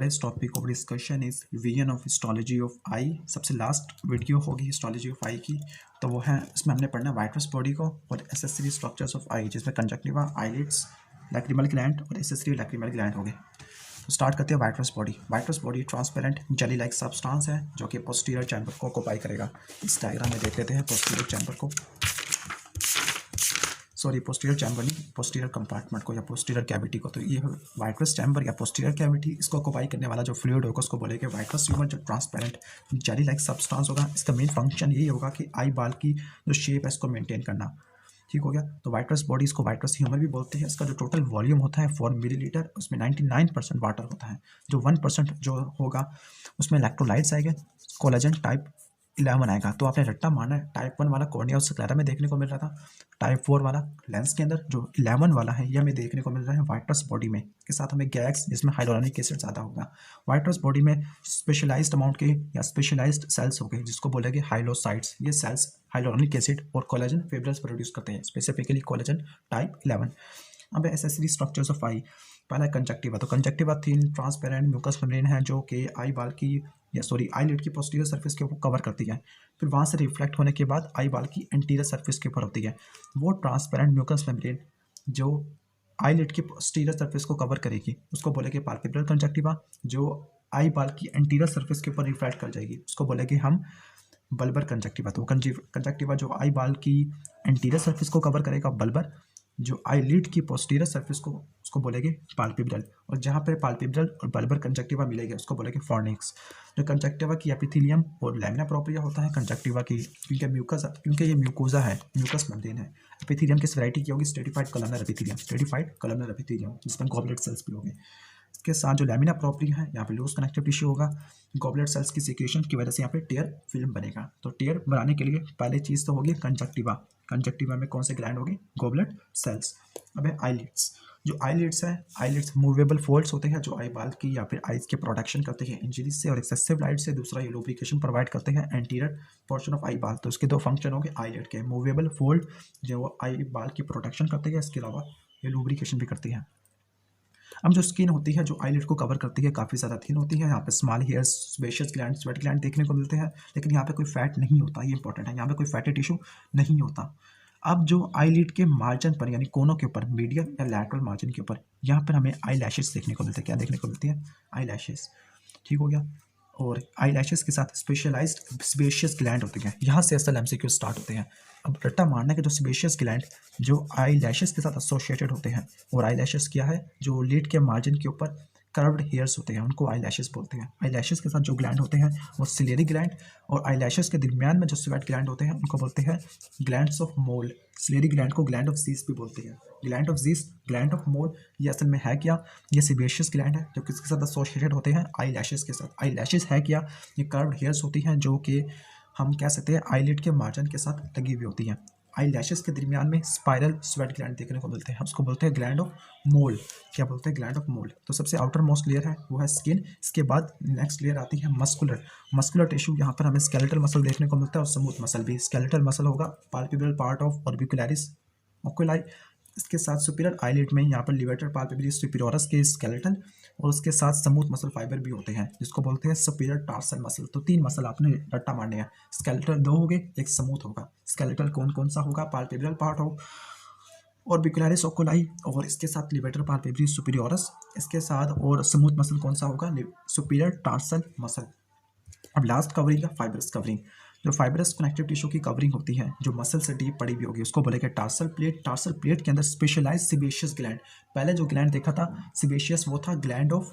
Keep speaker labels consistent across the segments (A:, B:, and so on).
A: today's topic of discussion is vision of histology of eye। सबसे last video होगी histology of आई की, तो वो है इसमें हमने पढ़ना वाइट्रस बॉडी को और एसेसरी स्ट्रक्चर्स ऑफ आई, जिसमें कंजक्टिवा, आईलिड्स, लैक्रिमल ग्लैंड और एसेसरी लैक्रिमल ग्लैंड हो गए। तो स्टार्ट करते हैं vitreous body. Vitreous body transparent jelly like substance है जो कि पोस्टीरियर चैम्बर को ऑक्यूपाई करेगा। इस डायग्राम में देख लेते हैं पोस्टीरियर चैम्बर को, सॉरी पोस्टीरियर चैम्बर नहीं, पोस्टीरियर कंपार्टमेंट को या पोस्टीरियर कैविटी को। तो ये वाइट्रस चैम्बर या पोस्टीरियर कैविटी, इसको ऑक्यूपाई करने वाला जो फ्लूइड होगा उसको बोलेंगे वाइट्रस ह्यूमर, जो ट्रांसपेरेंट जेली लाइक सब्सटेंस होगा। इसका मेन फंक्शन यही होगा कि आई बाल की जो शेप है इसको मेंटेन करना। ठीक हो गया। तो वाइट्रस बॉडी, इसको वाइट्रस ह्यूमर भी बोलते हैं। इसका जो टोटल वॉल्यूम होता है 4 मिलीलीटर, उसमें 99% वाटर होता है। जो 1% जो होगा उसमें इलेक्ट्रोलाइट्स आएंगे, कोलेजन टाइप 11 आएगा। तो आपने रट्टा मारना है, टाइप 1 वाला कॉर्निया स्क्लेरा में देखने को मिल रहा था, टाइप 4 वाला लेंस के अंदर, जो 11 वाला है ये हमें देखने को मिल रहा है वाइट्रस बॉडी में। के साथ हमें गैग्स जिसमें हाइलोरॉनिक एसिड ज़्यादा होगा। वाइट्रस बॉडी में स्पेशलाइज्ड अमाउंट के या स्पेशलाइज्ड सेल्स हो गए जिसको बोलेंगे हाइलोसाइट्स। ये सेल्स हाइलोरॉनिक एसिड और कोलेजन फिब्रिल्स प्रोड्यूस करते हैं, स्पेसिफिकली कोलेजन टाइप 11। अब एसेसरी स्ट्रक्चर्स ऑफ आई, पहला कंजक्टिवा। तो conjunctiva thin transparent mucus membrane है जो कि आई बाल की या सॉरी आई लिड की पोस्टीरियर सरफेस के ऊपर कवर करती है। फिर वहाँ से रिफ्लेक्ट होने के बाद आई बाल की एंटीरियर सरफेस के ऊपर होती है। वो ट्रांसपेरेंट म्यूकस मेम्ब्रेन जो आई लिड की पोस्टीरियर सरफेस को कवर करेगी उसको बोलेंगे पाल्पेब्रल कंजक्टिवा। जो आई बाल की एंटीरियर सरफेस के ऊपर रिफ्लेक्ट कर जाएगी उसको बोलेंगे हम बल्बर कंजक्टिवा। तो कंजक्टिवा जो आई बाल की एंटीरियर सरफेस को कवर करेगा बल्बर, जो आई लिड की पोस्टीरियर सरफेस को उसको बोलेंगे पाल्पेब्रल। और जहाँ पर पाल्पेब्रल और बल्बर कंजक्टिवा मिलेगा उसको बोलेंगे फॉर्निक्स। जो कंजक्टिवा की एपिथेलियम और लैमिना प्रोप्रिया होता है कंजक्टिवा की, क्योंकि ये म्यूकोजा है, म्यूकस मेम्ब्रेन है। एपिथेलियम किस वैरायटी की होगी? Stratified columnar epithelium, stratified columnar epithelium जिसमें गॉबलेट सेल्स भी होंगे। इसके साथ जो लैमिना प्रोप्रिया है यहाँ पे लूज कनेक्टिव टिश्यू होगा। गॉबलेट सेल्स की सिक्रेशन की वजह से यहाँ पे टेयर फिल्म बनेगा। तो टेयर बनाने के लिए पहले चीज़ तो होगी कंजक्टिवा। कंजक्टिवा में कौन से ग्लैंड होंगे? Goblet cells. अब है आईलिड्स। जो आईलिड्स है, आईलिड्स मूवेबल फोल्ड्स होते हैं जो आई बाल की या फिर आईज के प्रोटेक्शन करते हैं इंजरीज से और एक्सेसिव लाइट से। दूसरा ये लुब्रिकेशन प्रोवाइड करते हैं एंटीरियर पोर्शन ऑफ आई बाल। तो इसके दो फंक्शन होंगे आईलिड के, मूवेबल फोल्ड जो आई बाल की प्रोटेक्शन करते हैं, इसके अलावा ये लुब्रिकेशन भी करती है। अब जो स्किन होती है जो आईलिड को कवर करती है काफ़ी ज़्यादा थिन होती है। यहाँ पे small hairs, spacious gland, sweat gland देखने को मिलते हैं, लेकिन यहाँ पे कोई फैट नहीं होता, ये इंपॉर्टेंट है। यहाँ पे कोई फैटी टिश्यू नहीं होता। अब जो आईलिड के मार्जिन पर यानी कोनों के ऊपर, मीडियल या लैटरल मार्जिन के ऊपर, यहाँ पर हमें आई लैशेस देखने को मिलते हैं। क्या देखने को मिलती है? Eye lashes. ठीक हो गया। और आई लैशेस के साथ स्पेशलाइज्ड स्पेशियस ग्लैंड होते हैं। यहाँ से असल एमसीक्यू स्टार्ट होते हैं। अब रट्टा मारने के जो स्पेशियस ग्लैंड जो आई लैशेस के साथ एसोसिएटेड होते हैं, और आई लैशेस क्या है? जो लिड के मार्जिन के ऊपर कर्व्ड हेयर्स होते हैं, उनको आई लैशेस बोलते हैं। आई लैशेस के साथ जो ग्लैंड होते हैं वो सिलेरी ग्लैंड, और आई लैशेस के दरमियान में जो स्वेट ग्लैंड होते हैं उनको बोलते हैं glands of Moll. Ciliary gland को ग्लैंड ऑफ ज़ीस भी बोलते हैं। Gland of Zeis, gland of Moll, ये असल में है क्या? ये सिबेशियस ग्लैंड है जो किसके साथ एसोसिएटेड होते हैं? आई लैशेस के साथ। आई लैशेस है क्या? ये कर्व्ड हेयर्स होती हैं जो कि हम कह सकते हैं आईलिड के मार्जिन के साथ लगी हुई होती हैं। आई लैशेस के दरमियान में स्पाइरल स्वेट ग्लैंड देखने को मिलते हैं, उसको बोलते हैं ग्लैंड ऑफ मोल। क्या बोलते हैं? ग्लैंड ऑफ मोल। तो सबसे आउटर मोस्ट लेयर है वो है स्किन। इसके बाद नेक्स्ट लेयर आती है मस्कुलर टिश्यू। यहाँ पर हमें स्केलेटल मसल देखने को मिलता है और स्मूथ मसल भी। स्केलेटल मसल होगा पाल्पेब्रल पार्ट ऑफ ऑर्बिकुलरिस ओकुलाई। इसके साथ सुपीरियर आईलिड में यहाँ पर लिवेटर पाल्पेब्रिस सुपीरियरस के स्केलेटल, और उसके साथ स्मूथ मसल फाइबर भी होते हैं जिसको बोलते हैं सुपीरियर टार्सल मसल। तो 3 मसल आपने रट्टा मारने हैं। स्केलेटल 2 हो गए, एक स्मूथ होगा। स्केलेटल कौन कौन सा होगा? Palpebral part of orbicularis oculi, और इसके साथ लिवेटर पाल्पेब्रिस सुपीरियरस। इसके साथ और स्मूथ मसल कौन सा होगा? Superior tarsal muscle. अब लास्ट कवरिंग है फाइब्रस कवरिंग। जो फाइब्रस कनेक्टिव टिश्यू की कवरिंग होती है जो मसल से डीप पड़ी हुई होगी उसको बोलेंगे टार्सल प्लेट। टार्सल प्लेट के अंदर स्पेशलाइज्ड सिबेशियस ग्लैंड, पहले जो ग्लैंड देखा था सिबेशियस वो था ग्लैंड ऑफ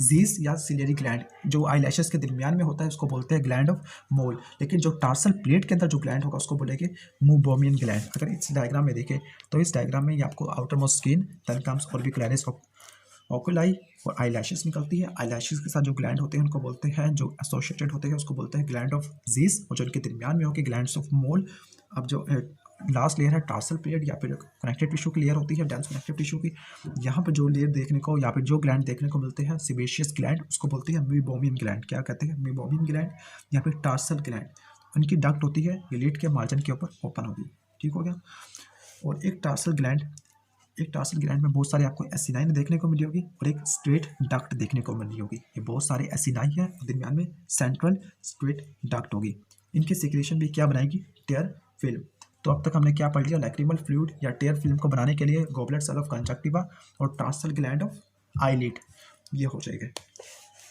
A: ज़ीस या सिलेरी ग्लैंड। जो आई लैशेस के दरमियान में होता है उसको बोलते हैं ग्लैंड ऑफ मोल। लेकिन जो टार्सल प्लेट के अंदर जो ग्लैंड होगा उसको बोलेंगे मूबोमियन ग्लैंड। अगर इस डायग्राम में देखें तो इस डायग्राम में ये आपको outermost skin, then comes orbicularis oculi और आई लैशेस निकलती है। आई लैशेस के साथ जो ग्लैंड होते हैं उनको बोलते हैं, जो एसोसिएटेड होते हैं उसको बोलते हैं ग्लैंड ऑफ ज़ीस, और जो इनके दरमियान में होगी ग्लैंड्स ऑफ मोल। अब जो लास्ट लेयर है टार्सल प्लेट या फिर कनेक्टिव टिश्यू की लेयर होती है, डेंस कनेक्टिव टिश्यू की। यहाँ पर जो लेयर देखने को या फिर जो ग्लैंड देखने को मिलते हैं सिबेशियस ग्लैंड, उसको बोलते हैं मीबोमियन ग्लैंड। क्या कहते हैं? मीबोमियन ग्लैंड या फिर टार्सल ग्लैंड। उनकी डक्ट होती है, ये लीड के मार्जिन के ऊपर ओपन होगी। ठीक हो गया। और एक टार्सल ग्लैंड एक टार्सल ग्लैंड में बहुत सारे आपको एसिनाई देखने को मिली होगी और एक स्ट्रेट डक्ट देखने को मिली होगी। ये बहुत सारे एसिनाई है, दरमियान में सेंट्रल स्ट्रेट डक्ट होगी। इनकी सिक्रेशन भी क्या बनाएगी, टेयर फिल्म। तो अब तक हमने क्या पढ़ लिया, लैक्रिमल फ्लूइड या टेयर फिल्म को बनाने के लिए गॉबलेट सेल ऑफ कंजक्टिवा और टार्सल ग्लैंड ऑफ आईलिड ये हो जाएगा।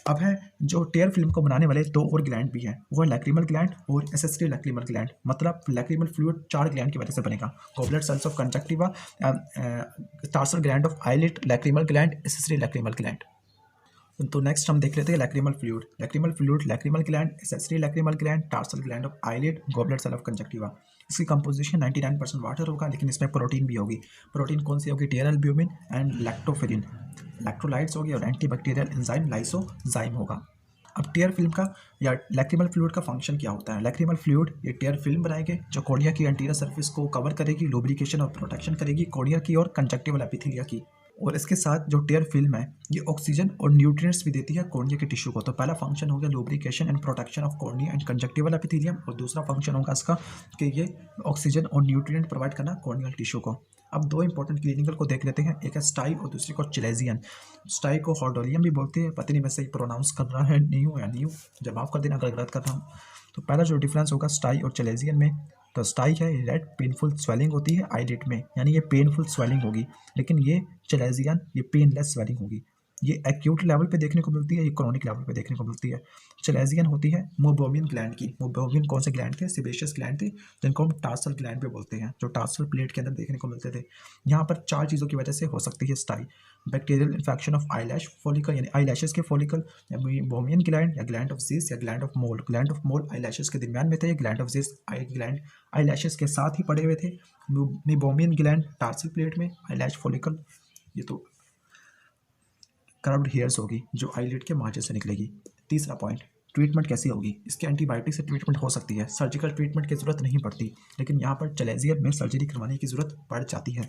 A: अब है जो टेयर फिल्म को बनाने वाले दो और ग्लैंड भी हैं, वो है लैक्रिमल ग्लैंड और एसेसरी लैक्रिमल ग्लैंड। मतलब लैक्रिमल फ्लूइड 4 ग्लैंड की वजह से बनेगा, goblet cells of conjunctiva, tarsal gland of eyelid, lacrimal gland, accessory lacrimal gland. तो नेक्स्ट हम देख लेते हैं lacrimal fluid, lacrimal gland, accessory lacrimal gland, tarsal gland of eyelid, goblet cell of conjunctiva. इसकी कंपोजिशन 99% वाटर होगा, लेकिन इसमें protein भी होगी। प्रोटीन कौन सी होगी, टेयर एल्ब्यूमिन एंड लैक्टोफेरिन, इलेक्ट्रोलाइट्स होगी और एंटीबैक्टीरियल एंजाइम लाइसोजाइम होगा। अब टेयर फिल्म का या लैक्रिमल फ्लूइड का फंक्शन क्या होता है। लैक्रिमल फ्लूइड ये टेयर फिल्म बनाएंगे जो कॉर्निया की एंटीरियर सरफेस को कवर करेगी, लुब्रिकेशन और प्रोटेक्शन करेगी कॉर्निया की और कंजक्टिवल एपिथेलिया की। और इसके साथ जो टेयर फिल्म है ये ऑक्सीजन और न्यूट्रिएंट्स भी देती है कॉर्निया के टिश्यू को। तो पहला फंक्शन हो गया lubrication and protection of cornea and conjunctival epithelium, और दूसरा फंक्शन होगा इसका कि ये ऑक्सीजन और न्यूट्रिएंट प्रोवाइड करना कॉर्नियल टिश्यू को। अब दो इंपॉर्टेंट क्लिनिकल को देख लेते हैं, एक है स्टाई और दूसरी को चिलेजियन। स्टाई को हॉर्डोलियम भी बोलते हैं, पता नहीं मैं सही प्रोनाउंस कर रहा है न्यू या न्यू, जवाब कर देना अगर गलत कर रहा हूँ। तो पहला जो डिफरेंस होगा स्टाई और चिलेजियन में, तो स्टाई है रेड पेनफुल स्वेलिंग होती है आईलिड में, यानी ये पेनफुल स्वेलिंग होगी, लेकिन ये चिलेजियन ये पेनलेस स्वेलिंग होगी। ये एक्यूट लेवल पे देखने को मिलती है, ये क्रोनिक लेवल पे देखने को मिलती है। चिलेजियन होती है मोबोमियन ग्लैंड की। मोबोमियन कौन से ग्लैंड थे, सेबेशियस ग्लैंड थे, जिनको हम टार्सल ग्लैंड पे बोलते हैं, जो टार्सल प्लेट के अंदर देखने को मिलते थे। यहाँ पर 4 चीज़ों की वजह से हो सकती है stye. Bacterial infection of eyelash follicle, यानी आईलैशेस के फॉलिकल, या बोमियन ग्लैंड या ग्लैंड ऑफ ज़ीस या gland of Moll. Gland of Moll eyelashes के दरमियान में थे, gland of Zeis gland eyelashes के साथ ही पड़े हुए थे। बोमियन ग्लैंड टार्सल प्लेट में, आईलैश फॉलिकल ये तो कर्व्ड हेयर्स होगी जो आईलिड के मार्जिन से निकलेगी। तीसरा पॉइंट, ट्रीटमेंट कैसी होगी। इसके एंटीबायोटिक से ट्रीटमेंट हो सकती है, सर्जिकल ट्रीटमेंट की जरूरत नहीं पड़ती, लेकिन यहाँ पर चिलेजियन में सर्जरी करवाने की जरूरत पड़ जाती है।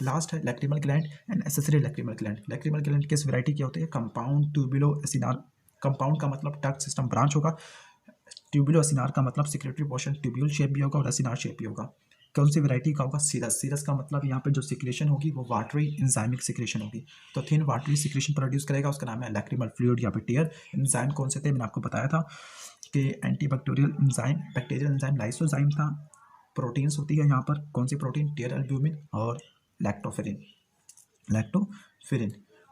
A: लास्ट है lacrimal gland and accessory lacrimal gland. Lacrimal gland किस वैरायटी की होती है, कंपाउंड ट्यूबुलो एसिनार। कंपाउंड का मतलब डक्ट सिस्टम ब्रांच होगा, ट्यूबुलो एसिनार का मतलब सिक्रेटरी पोर्शन ट्यूब्यूल शेप भी होगा और एसिनार शेप भी होगा। कौन सी वैरायटी का होगा, सीरस। सीरस का मतलब यहाँ पे जो सिक्रेशन होगी वो वाटरी एंजाइमिक सिक्रेशन होगी, तो थिन वाटरी सिक्रेशन प्रोड्यूस करेगा, उसका नाम है लैक्रिमल फ्लूइड या फिर टेयर। एंजाइम कौन से थे, मैंने आपको बताया था कि antibacterial enzyme, bacterial enzyme lysozyme था। प्रोटीन्स होती है यहाँ पर, कौन सी प्रोटीन, टेयर एल्ब्यूमिन और लैक्टोफेरिन।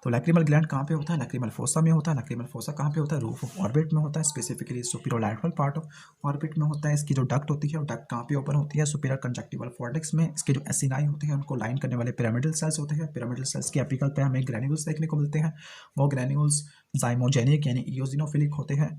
A: तो लैक्रिमल ग्लैंड कहाँ पे होता है, लैक्रिमल फोसा में होता है। लैक्रिमल फोसा कहाँ पे होता है, रूफ ऑफ ऑर्बिट में होता है, स्पेसिफिकली सुपीरियरलैटरल पार्ट ऑफ ऑर्बिट में होता है। इसकी जो डक्ट होती है वो डक्ट कहाँ पे ओपन होती है, सुपीरियर कंजक्टिवल फॉर्टेक्स में। इसके जो एसिनाई होते हैं उनको लाइन करने वाले पिरामिडल सेल्स होते हैं। पिरामिडल सेल्स के एपिकल पे हमें ग्रैन्यूल्स देखने को मिलते हैं, वो ग्रैन्यूल्स जाइमोजेनिक यानी इओजिनोफिलिक होते हैं।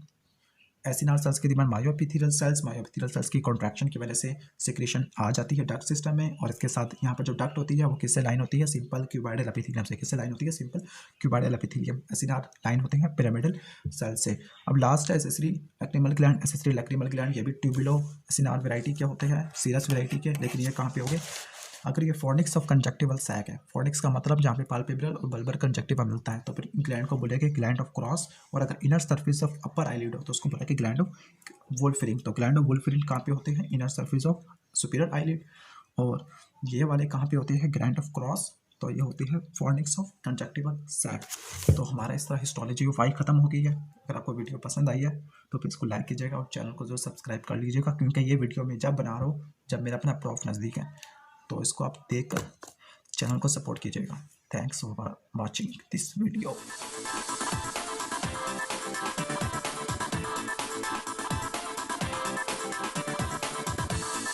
A: एसिनार सेल्स के दरमियान मायोएपिथेलियल सेल्स की कॉन्ट्रैक्शन की वजह से सिक्रेशन आ जाती है डक्ट सिस्टम में, और इसके साथ यहाँ पर जो डक्ट होती है वो किससे लाइन होती है, सिंपल क्यूबाइडल एपिथेलियम से। किससे लाइन होती है, simple cuboidal epithelium. Acinar line होते हैं पिरामिडल सेल से। अब लास्ट है accessory lacrimal gland. Accessory lacrimal gland ये भी ट्यूबुलो एसिनार वैरायटी के होते हैं, सीरस वैरायटी के, लेकिन ये कहाँ पे हो गए, अगर ये फॉर्निक्स ऑफ कंजक्टिवल सैक है। फॉर्निक्स का मतलब जहाँ पे पाल्पेब्रल और बल्बर कंजक्टिवा मिलता है, तो फिर ग्लैंड को बोलेंगे ग्लैंड ऑफ क्रॉस, और अगर inner surface of upper eyelid हो तो उसको बोलेंगे ग्लैंड ऑफ वोल्फरिन। तो ग्लैंड ऑफ वोल्फरिन कहाँ पे होते हैं, inner surface of superior eyelid, और ये वाले कहाँ पे होते हैं, ग्लैंड ऑफ क्रॉस, तो ये होती है फॉर्निक्स ऑफ कंजक्टिवल सैक। तो हमारा इस तरह हिस्टोलॉजी ऑफ आई खत्म हो गई है। अगर आपको वीडियो पसंद आई है तो फिर इसको लाइक कीजिएगा और चैनल को जो सब्सक्राइब कर लीजिएगा, क्योंकि ये वीडियो मैं जब बना रहा हूँ जब मेरा अपना प्रॉफ नज़दीक है, तो इसको आप देखकर चैनल को सपोर्ट कीजिएगा। Thanks for watching this video.